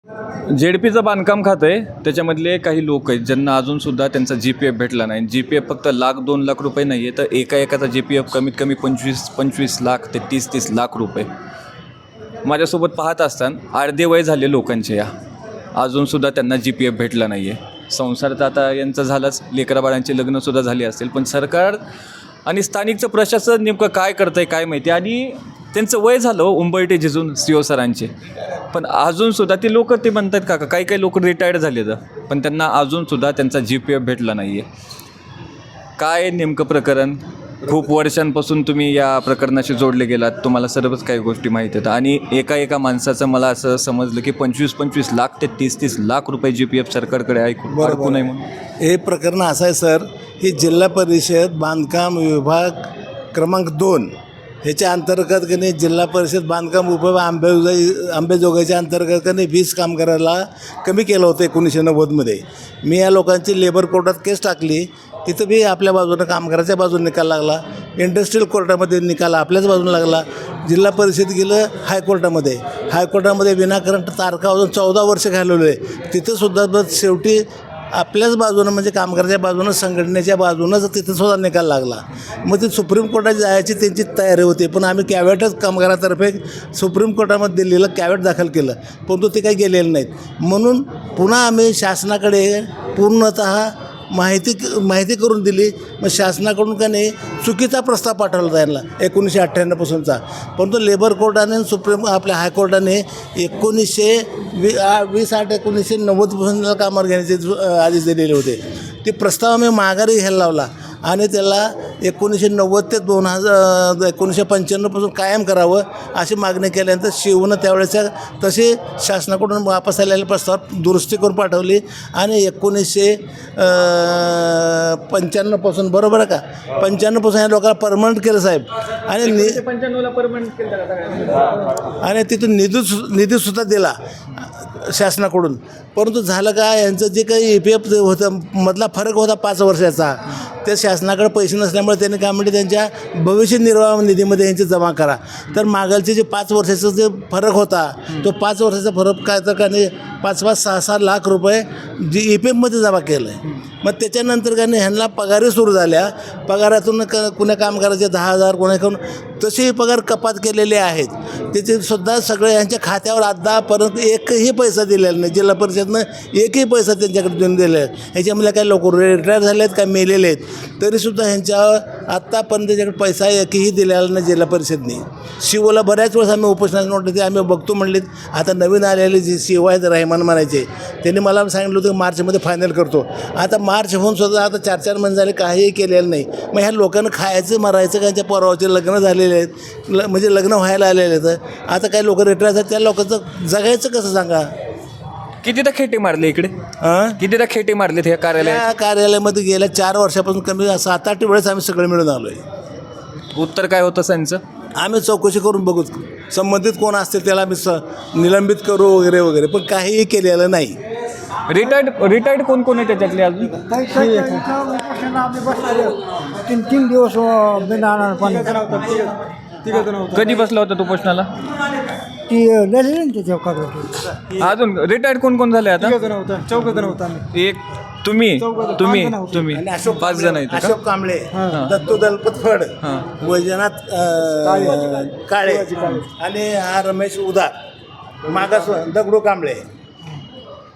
जेडपीचं बांधकाम खातं आहे, त्याच्यामधले काही लोक आहेत ज्यांना अजूनसुद्धा त्यांचा GPF भेटला नाही. GPF फक्त ₹1,00,000-2,00,000 नाही आहे, तर एकाचा GPF कमीत कमी 25 लाख ते 30 लाख रुपये. माझ्यासोबत पाहत असताना अर्धे वय झाले लोकांचे या अजूनसुद्धा त्यांना GPF भेटला नाही आहे. संसार तर आता यांचं झालंच, लेकराबाळांची लग्नसुद्धा झाली असतील, पण सरकार आणि स्थानिकचं प्रशासन नेमकं काय करतं आहे काय माहिती. आणि त्यांचं वय झालं उंबरठे झिजून CO सरांचे, पण अजूनसुद्धा ते लोक ते म्हणतात का काही लोक रिटायर्ड झाले तर, पण त्यांना अजूनसुद्धा त्यांचा GPF भेटला नाही आहे. काय नेमकं प्रकरण? खूप वर्षांपासून तुम्ही या प्रकरणाशी जोडले गेलात, तुम्हाला सर्वच काही गोष्टी माहीत आहेत. आणि एका माणसाचं मला असं समजलं की 25 लाख ते 30 लाख रुपये GPF सरकारकडे ऐकू नाही म्हणून. हे प्रकरण असं आहे सर, की जिल्हा परिषद बांधकाम विभाग क्रमांक 2 ह्याच्या अंतर्गत कधी जिल्हा परिषद बांधकाम विभाग अंबेजोगाईच्या अंतर्गत कधी 20 कामगाराला कमी केलं होतं 1990मध्ये. मी या लोकांची लेबर कोर्टात केस टाकली, तिथं बी आपल्या बाजूनं कामगाराच्या बाजूने निकाल लागला. इंडस्ट्रियल कोर्टामध्ये निकाल आपल्याच बाजूने लागला. जिल्हा परिषद गेलं हायकोर्टामध्ये विनाकारण तारखावरून 14 वर्ष घालवले. तिथंसुद्धा बस शेवटी आपल्याच बाजूनं म्हणजे कामगाराच्या बाजूनं संघटनेच्या बाजूनंच तिथंसुद्धा निकाल लागला. मग ती सुप्रीम कोर्टात जायची त्यांची तयारी होती, पण आम्ही कॅवेटच कामगारातर्फे सुप्रीम कोर्टामध्ये दिल्लीला कॅवेट दाखल केलं, परंतु ते काही गेलेले नाहीत. म्हणून पुन्हा आम्ही शासनाकडे पूर्णतः माहिती करून दिली. मग शासनाकडून का नाही चुकीचा प्रस्ताव पाठवला त्यांना 1998 पासूनचा, परंतु लेबर कोर्टाने सुप्रीम आपल्या हायकोर्टाने 1990 पासून कामावर घेण्याचे आदेश दिलेले होते. ते प्रस्ताव आम्ही माघारी घ्यायला लावला आणि त्याला 1990 ते 1995 पासून कायम करावं अशी मागणी केल्यानंतर शिवनं त्यावेळेच्या तसे शासनाकडून वापस आलेले प्रस्ताव दुरुस्ती करून पाठवली आणि 1995 पासून बरोबर आहे का 95 पासून या लोकांना परमनंट केलं साहेब. आणि 95ला परमनंट केलं आणि तिथून निधीसुद्धा दिला शासनाकडून. परंतु झालं का यांचं जे काही EPF होतं मधला फरक होता 5 वर्षाचा, त्या शासनाकडे पैसे नसल्यामुळे त्यांनी काय म्हणते त्यांच्या भविष्य निर्वाह निधीमध्ये यांचे जमा करा. तर मागलचे जे 5 वर्षाचा जे फरक होता तो 5 वर्षाचा फरक काय तर का नाही 5-6 लाख रुपये जे EPFमध्ये जमा केलं आहे. मग त्याच्यानंतर का नाही ह्यांना पगारी सुरू झाल्या. पगारातून कुण्या कामगाराचे 10,000 कोणाकडून तसेही पगार कपात केलेले आहेत. त्याचेसुद्धा सगळे यांच्या खात्यावर आतापर्यंत एकही पैसा दिलेला नाही. जिल्हा परिषदनं एकही पैसा त्यांच्याकडे देऊन दिले आहे. ह्याच्यामध्ये काही लोक रिटायर झाले आहेत काय मेलेले आहेत, तरीसुद्धा ह्यांच्यावर आत्तापर्यंत त्याच्याकडे पैसा एकही दिलेला नाही जिल्हा परिषदने. शिवला बऱ्याच वेळेस आम्ही उपोषणाला नोटीस आम्ही बघतो म्हणले. आता नवीन आलेले जे शिव आहेत रहमान म्हणायचे त्यांनी मला सांगितलं होतं मार्चमध्ये फायनल करतो. आता मार्च होऊन सुद्धा आता 4 महिने झाले काहीही केलेलं नाही. मग ह्या लोकांना खायचं मरायचं का त्यांच्या पोराचे लग्न झालेले आहेत, म्हणजे लग्न व्हायला आलेले आहेत. आता काही लोक रिटायर झाले त्या लोकांचं जगायचं कसं सांगा. कितीदा खेटे मारले इकडे? कितीदा खेटे मारले ह्या कार्यालयामध्ये गेल्या 4 वर्षापासून कमी 7-8 वेळेस आम्ही सगळे मिळून आलो आहे. उत्तर काय होतं त्यांचं? आम्ही चौकशी करून बघू, संबंधित कोण असतील त्याला आम्ही निलंबित करू वगैरे वगैरे, पण काहीही केलेलं नाही. रिटायर्ड कोण आहे त्याच्यातले अजून? 3 दिवस कधी बसला होता तो प्रश्नाला? ती त्याच्या अजून रिटायर्ड कोण झाले आता? 4 जण होता. एक तुम्ही 5 जण आहेत. अशोक कांबळे, दत्तू दलपत फड, वैजनाथ काळे आणि हा रमेश उदार, मागास दगडू कांबळे.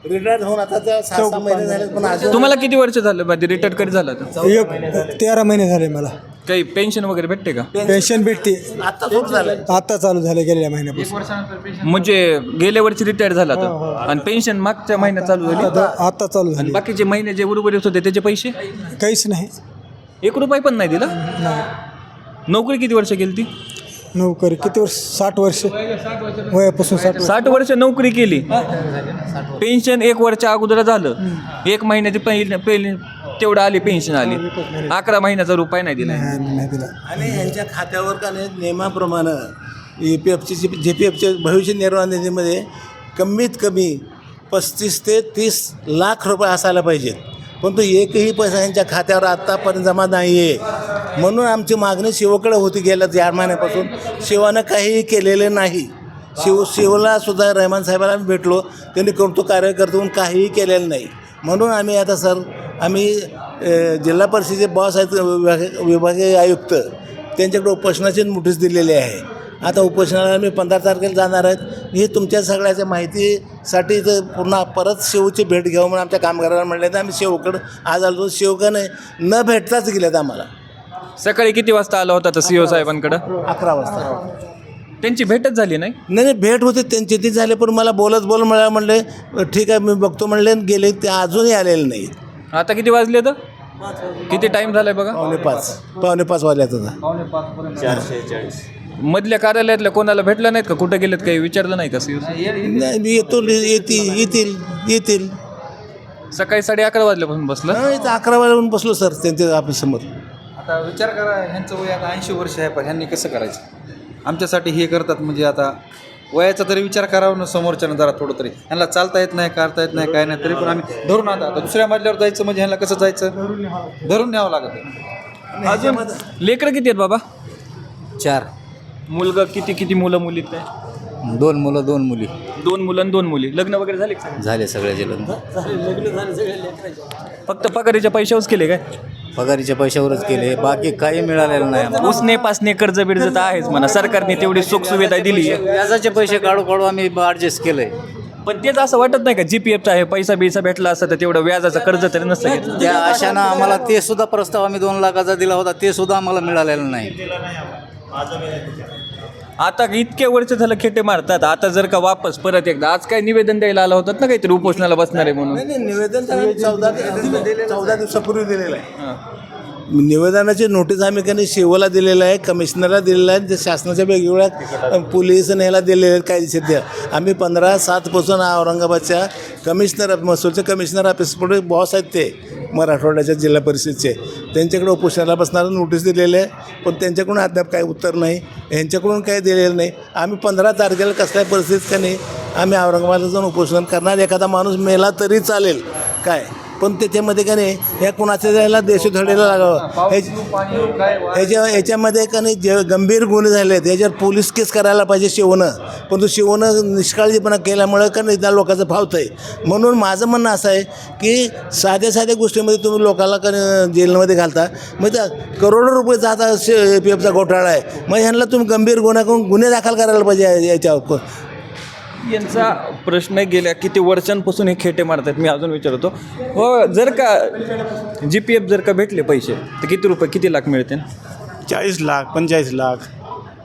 रिटायर होऊन आता 6 महिने झाले. पण अजून तुम्हाला किती वर्ष झालं रिटायर कधी झालं? 13 महिने झाले. मला काही पेन्शन वगैरे भेटते का? पेन्शन भेटते आता सुरू झालं, आता चालू झालं गेलेल्या महिन्यापासून. म्हणजे गेल्या वर्षी रिटायर झाला तर आणि पेन्शन मागच्या महिन्यात चालू झाली. आता चालू झाली. बाकीचे महिने जे उर्वरित होते त्याचे पैसे काहीच नाही. 1 रुपया पण नाही दिला. नोकरी किती वर्ष केली ती? नोकरी किती वर्ष? 60 वर्ष वयापासून 60 वर्ष नोकरी केली. पेन्शन 1 वर्ष अगोदर झालं. 1 महिन्याची पहिली तेवढं आली पेन्शन आली. 11 महिन्याचा रुपये नाही दिला. आणि यांच्या खात्यावर का नाही नियमाप्रमाणे EPFची GPFच्या भविष्य निर्वाह निधीमध्ये कमीत कमी 35 ते 30 लाख रुपये असायला पाहिजेत, पण तो एकही पैसा यांच्या खात्यावर आत्तापर्यंत जमा नाही आहे. म्हणून आमची मागणी शिवकडे होती गेल्या 4 महिन्यापासून. शिवानं काहीही केलेलं नाही. शिवला सुद्धा रहमान साहेबाला आम्ही भेटलो, त्यांनी कौतुक कार्य करतो म्हणून काहीही केलेलं नाही. म्हणून आम्ही आता आम्ही जिल्हा परिषदेचे बॉस आहेत विभागीय आयुक्त, त्यांच्याकडे उपोषणाची नोटीस दिलेली आहे. आता उपोषणाला आम्ही 15 तारखेला जाणार आहेत. ही तुमच्या सगळ्याच्या माहितीसाठी तर पुन्हा परत शेवची भेट घ्यावं म्हणून आमच्या कामगारांना म्हणले तर आम्ही शेवकडं आज आलो. शेवकाने न भेटताच गेलेत आम्हाला. सकाळी किती वाजता आला होता तर CEO साहेबांकडं? 11 वाजता. त्यांची भेटच झाली नाही? नाही भेट होते त्यांची ती झाले, पण मला बोलत मला म्हणले ठीक आहे मी बघतो म्हणले, गेले. ते अजूनही आलेले नाही. आता किती वाजले तर किती टाईम झालाय बघा? 4:45 वाजल्यात आता. 446. मधल्या कार्यालयातल्या कोणाला भेटलं नाहीत का? कुठं गेलेत काही विचारलं नाही का CEO? नाही मी येतील. सकाळी 11:30 वाजल्यापासून बसलं. इथं 11 वाजून बसलो सर त्यांच्या ऑफिससमोर. आता विचार करा, ह्यांचं वय आता 80 वर्ष आहे, पण ह्यांनी कसं करायचं? आमच्यासाठी हे करतात म्हणजे आता वयाचा तरी विचार करावा ना समोरच्यानं जरा थोडं तरी. ह्यांना चालता येत नाही, काढता येत नाही, काय नाही, तरी पण आम्ही धरून आता दुसऱ्या मजल्यावर जायचं म्हणजे ह्यांना कसं जायचं? धरून न्यावं लागतं. अजून लेकरं किती आहेत बाबा? 4. मुलगा किती मुलं मुली आहेत? 2 मुलं 2 मुली. 2 मुलं आणि 2 मुली. लग्न वगैरे झाले का? झाले सगळ्याचे लग्न. फक्त पगारीच्या पैशावरच केले काय? पगारीच्या पैशावरच केले, बाकी काही मिळालेलं नाही आम्हाला. उसने पासने कर्ज बिर्ज तर आहेच म्हणा, सरकारने तेवढी सुखसुविधा दिली आहे. व्याजाचे पैसे काढू आम्ही ॲडजस्ट केलंय. पण तेच असं वाटत नाही का GPFचा आहे पैसा बिसा भेटला असता तर तेवढं व्याजाचं कर्ज तरी नसतं घेतलं? त्या आशानं आम्हाला ते सुद्धा प्रस्ताव आम्ही 2 लाखाचा दिला होता, ते सुद्धा आम्हाला मिळालेलं नाही. आता इतके वर्ष झालं खेटे मारतात. आता जर का वापस परत एकदा आज काय निवेदन द्यायला आला होतात ना काहीतरी उपोषणाला बसणार आहे म्हणून? नाही निवेदन 14 दिवसापूर्वी दिलेलं आहे. निवेदनाची नोटीस आम्ही काही शिवला दिलेलं आहे, कमिशनरला दिलेलं आहे, ते शासनाच्या वेगवेगळ्या पोलीस आणि ह्याला दिलेले आहेत कायदेशीर द्या. आम्ही 15/7 औरंगाबादच्या कमिशनर महसूलचे कमिशनर ऑफिसपुढे बॉस आहेत ते मराठवाड्याच्या जिल्हा परिषदचे, त्यांच्याकडे उपोषणाला बसणारं नोटीस दिलेले आहे. पण त्यांच्याकडून अद्याप काही उत्तर नाही, यांच्याकडून काही दिलेलं नाही. आम्ही 15 तारखेला कसल्याही परिस्थितीत का नाही आम्ही औरंगाबादला जाऊन उपोषण करणार. एखादा माणूस मेला तरी चालेल काय, पण त्याच्यामध्ये का नाही ह्या कुणाच्या जायला देशोधडीला लागावं. याच्यामध्ये का नाही जे गंभीर गुन्हे झाले आहेत याच्यावर पोलीस केस करायला पाहिजे शिवनं, परंतु शिवनं निष्काळजीपणा केल्यामुळं का नाही त्या लोकांचं फावतं आहे. म्हणून माझं म्हणणं असं आहे की साध्या गोष्टीमध्ये तुम्ही लोकांना का जेलमध्ये घालता, मग त्या करोडो रुपये जाता PFचा घोटाळा आहे, मग ह्यांना तुम्ही गंभीर गुन्हे दाखल करायला पाहिजे याच्यावर. यांचा प्रश्न गेल्या किती वर्षांपासून हे खेटे मारतात. मी अजून विचारतो हो, जर का GPF जर का भेटले पैसे तर किती लाख मिळतील? 40 लाख 45 लाख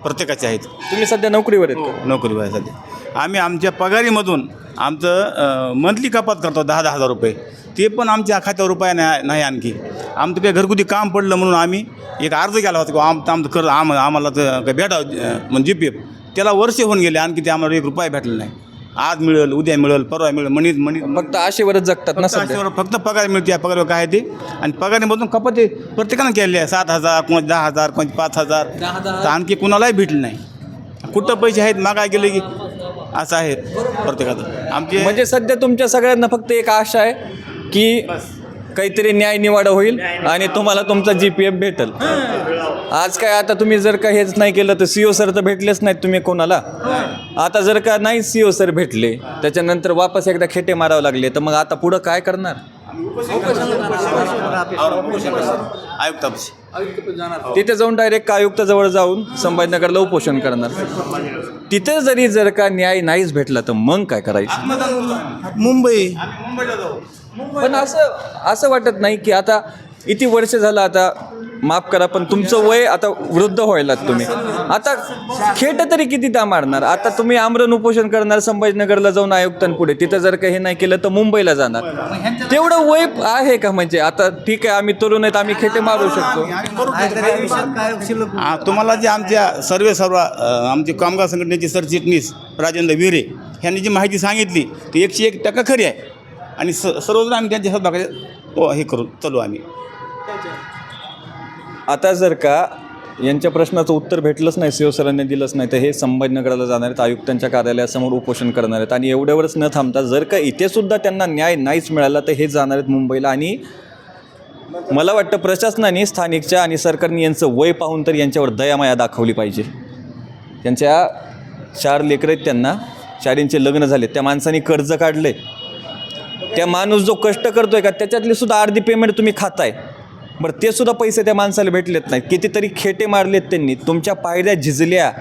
प्रत्येकाचे आहेत. तुम्ही सध्या नोकरीवर आहेत का? नोकरीवर आहे सध्या. आम्ही आमच्या पगारीमधून आमचं मंथली कपात करतो 10,000 रुपये. ते पण आमच्या खात्यावर रुपये नाही. आणखी आमचं काही घरगुती काम पडलं म्हणून आम्ही एक अर्ज केला होता की आमचं कर्ज आम्हाला तर काही भेटावं म्हणजे GPF. त्याला वर्ष होऊन गेले, आणखी ते आम्हाला 1 रुपया भेटला नाही. आज मिळेल, उद्या मिळेल, परवा मिळेल, मनी फक्त आशेवरच जगतात ना सध्या. आशेवर फक्त पगार मिळते. पगार काय ते, आणि पगारीमधून कपात प्रत्येकानं केलेली आहे. 7,000 कोण 10,000 कोण 5,000 तर आणखी कुणालाही भेटलं नाही. कुठं पैसे आहेत मागाय गेले की असं आहे प्रत्येकाचं. आमचे म्हणजे सध्या तुमच्या सगळ्यांना फक्त एक आशा आहे की काहीतरी न्याय निवाडा होईल आणि तुम्हाला तुमचा GPF भेटेल. आज काय आता तुम्ही जर का हेच नाही केलं तर CO सर तर भेटलेच नाहीत तुम्ही कोणाला. आता जर का नाही CO सर भेटले त्याच्यानंतर वापस एकदा खेटे मारावं लागले तर मग आता पुढं काय करणार? आयुक्तापाशी तिथे जाऊन डायरेक्ट आयुक्ताजवळ जाऊन संभाजीनगरला उपोषण करणार. तिथे जर का न्याय नाहीच भेटला तर मग काय करायचं? मुंबई. पण असं वाटत नाही की आता इतकी वर्ष झालं, आता माफ करा पण तुमचं वय आता वृद्ध व्हायलात तुम्ही, आता खेट तरी किती दा मारणार? आता तुम्ही आमरण उपोषण करणार संभाजीनगरला जाऊन आयुक्तांपुढे, तिथं जर का हे नाही केलं तर मुंबईला जाणार. तेवढं वय आहे का? म्हणजे आता ठीक आहे आम्ही तरुण आहेत, आम्ही खेटे मारू शकतो. तुम्हाला जे आमच्या सर्व आमचे कामगार संघटनेचे सरचिटणीस राजेंद्र विरे ह्यांनी जी माहिती सांगितली ती 101% खरी आहे. आणि सर्वजण आम्ही त्यांच्या सहभागाचे हे करू चालू आम्ही. आता जर का यांच्या प्रश्नाचं उत्तर भेटलंच नाही, CO सरांनी दिलंच नाही, तर हे संभाजीनगरला जाणार आहेत, आयुक्तांच्या कार्यालयासमोर उपोषण करणार आहेत. आणि एवढ्यावरच न थांबता जर का इथे सुद्धा त्यांना न्याय नाहीच मिळाला तर हे जाणार आहेत मुंबईला. आणि मला वाटतं प्रशासनाने स्थानिकच्या आणि सरकारने यांचं वय पाहून तर यांच्यावर दयामाया दाखवली पाहिजे. त्यांच्या 4 लेकरं आहेत त्यांना, 4चे लग्न झाले, त्या माणसाने कर्ज काढले, त्या माणूस जो कष्ट करतोय का त्याच्यातली सुद्धा अर्धी पेमेंट तुम्ही खाताय. बरं ते सुद्धा पैसे त्या माणसाला भेटलेत नाहीत. कितीतरी खेटे मारलेत त्यांनी, तुमच्या पायऱ्या झिजल्या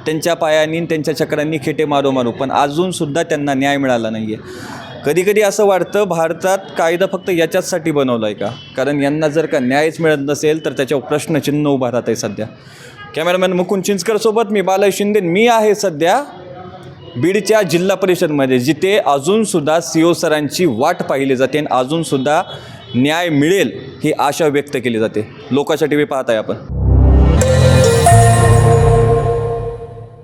त्यांच्या पायानी, त्यांच्या चक्रांनी खेटे मारू, पण अजूनसुद्धा त्यांना न्याय मिळाला नाही आहे. कधीकधी असं वाटतं भारतात कायदा फक्त याच्याचसाठी बनवला आहे का, कारण यांना जर का न्यायच मिळत नसेल तर त्याच्यावर प्रश्नचिन्ह उभा राहत आहे. सध्या कॅमेरामॅन मुकुंद चिंचकरसोबत मी बालाजी शिंदे. मी आहे सध्या बीडच्या जिल्हा परिषदमध्ये, जिथे अजूनसुद्धा CO सरांची वाट पाहिली जाते आणि अजूनसुद्धा न्याय मिळेल ही आशा व्यक्त केली जाते. लोकांच्या TV पाहत आहे आपण.